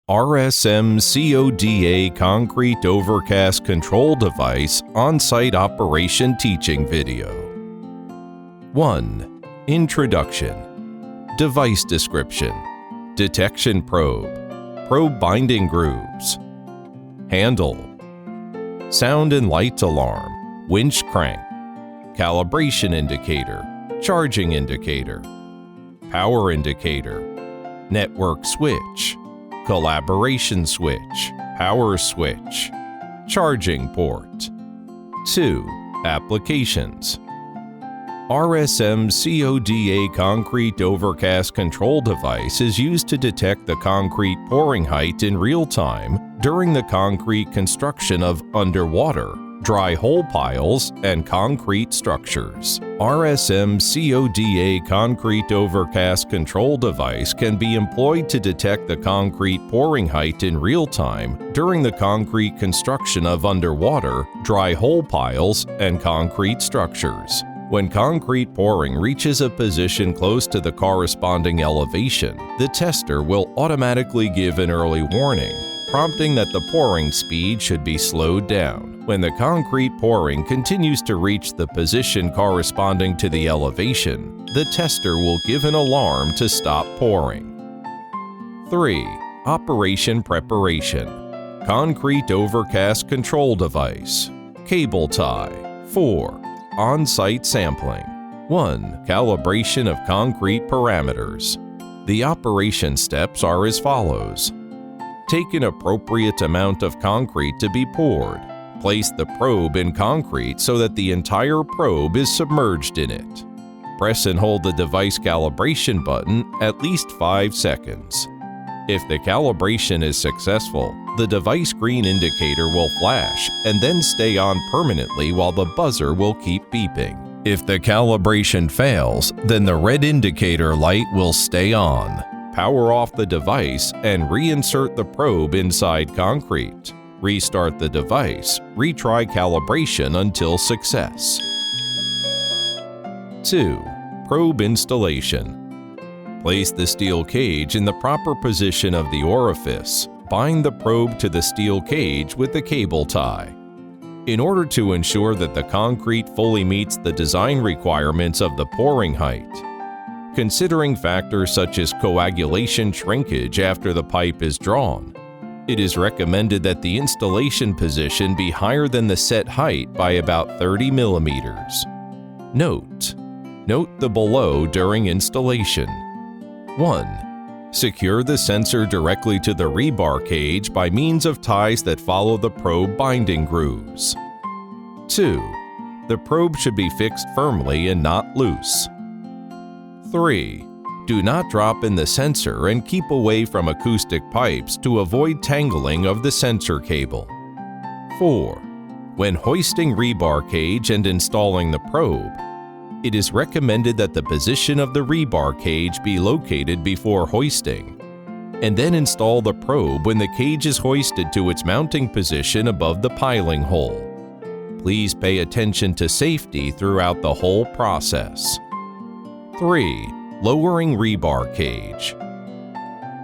RSM-COD Concrete Overcast Control Device On-Site Operation Teaching Video. 1. Introduction. Device description. Detection probe. Probe binding grooves. Handle. Sound and light alarm. Winch crank. Calibration indicator. Charging indicator. Power indicator. Network switch. Collaboration switch, power switch, charging port. 2. Applications. RSM-COD Concrete Overcast Control Device is used to detect the concrete pouring height in real time during the concrete construction of underwater, dry hole piles, and concrete structures. RSM-COD Concrete Overcast Control Device can be employed to detect the concrete pouring height in real time during the concrete construction of underwater, dry hole piles, and concrete structures. When concrete pouring reaches a position close to the corresponding elevation, the tester will automatically give an early warning, prompting that the pouring speed should be slowed down. When the concrete pouring continues to reach the position corresponding to the elevation, the tester will give an alarm to stop pouring. 3. Operation preparation. Concrete Overcast Control Device. Cable tie. 4. On-site sampling. 1. Calibration of concrete parameters. The operation steps are as follows. Take an appropriate amount of concrete to be poured. Place the probe in concrete so that the entire probe is submerged in it. Press and hold the device calibration button at least 5 seconds. If the calibration is successful, the device green indicator will flash and then stay on permanently while the buzzer will keep beeping. If the calibration fails, then the red indicator light will stay on. Power off the device and reinsert the probe inside concrete. Restart the device, retry calibration until success. 2. Probe installation. Place the steel cage in the proper position of the orifice. Bind the probe to the steel cage with the cable tie. In order to ensure that the concrete fully meets the design requirements of the pouring height, considering factors such as coagulation shrinkage after the pipe is drawn, it is recommended that the installation position be higher than the set height by about 30 millimeters. Note the below during installation. 1. Secure the sensor directly to the rebar cage by means of ties that follow the probe binding grooves. 2. The probe should be fixed firmly and not loose. 3. Do not drop in the sensor and keep away from acoustic pipes to avoid tangling of the sensor cable. 4. When hoisting rebar cage and installing the probe, it is recommended that the position of the rebar cage be located before hoisting, and then install the probe when the cage is hoisted to its mounting position above the piling hole. Please pay attention to safety throughout the whole process. 3. Lowering rebar cage.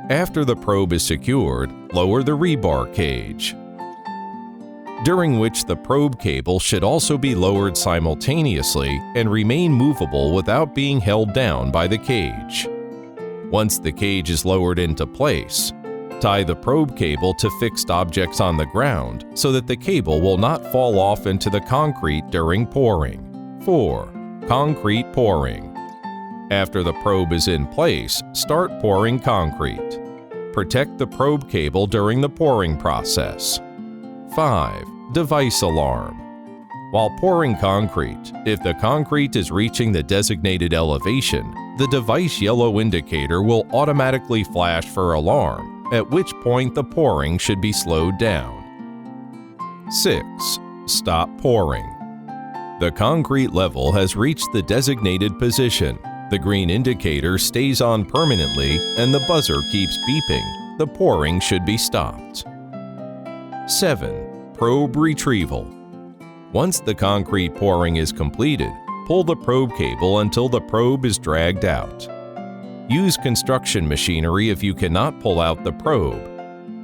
After the probe is secured, lower the rebar cage, during which the probe cable should also be lowered simultaneously and remain movable without being held down by the cage. Once the cage is lowered into place, tie the probe cable to fixed objects on the ground so that the cable will not fall off into the concrete during pouring. 4. Concrete pouring. After the probe is in place, start pouring concrete. Protect the probe cable during the pouring process. 5. Device alarm. While pouring concrete, if the concrete is reaching the designated elevation, the device yellow indicator will automatically flash for alarm, at which point the pouring should be slowed down. 6. Stop pouring. The concrete level has reached the designated position. The green indicator stays on permanently and the buzzer keeps beeping. The pouring should be stopped. 7. Probe retrieval. Once the concrete pouring is completed, pull the probe cable until the probe is dragged out. Use construction machinery if you cannot pull out the probe.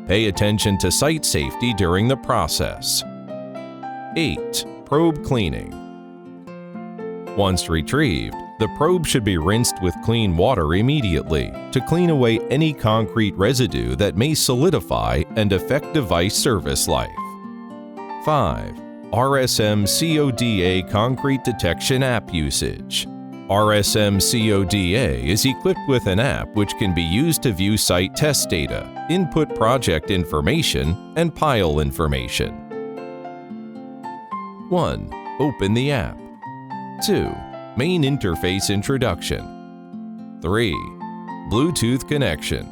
Pay attention to site safety during the process. 8. Probe cleaning. Once retrieved, the probe should be rinsed with clean water immediately to clean away any concrete residue that may solidify and affect device service life. 5. RSM-COD concrete detection app usage. RSM-COD is equipped with an app which can be used to view site test data, input project information, and pile information. 1. Open the app. 2. Main interface introduction. 3. Bluetooth connection.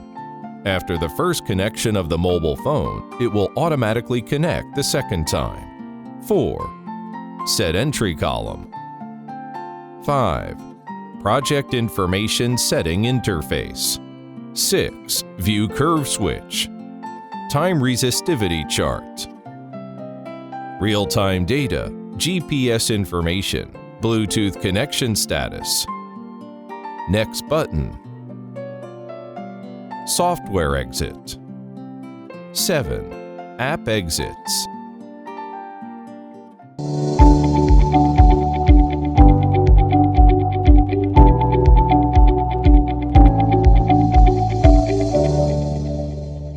After the first connection of the mobile phone, it will automatically connect the second time. 4. Set entry column. 5. Project information setting interface. 6. View curve switch. Time resistivity chart. Real-time data, GPS information, Bluetooth connection status. Next button. Software exit. 7. App exits.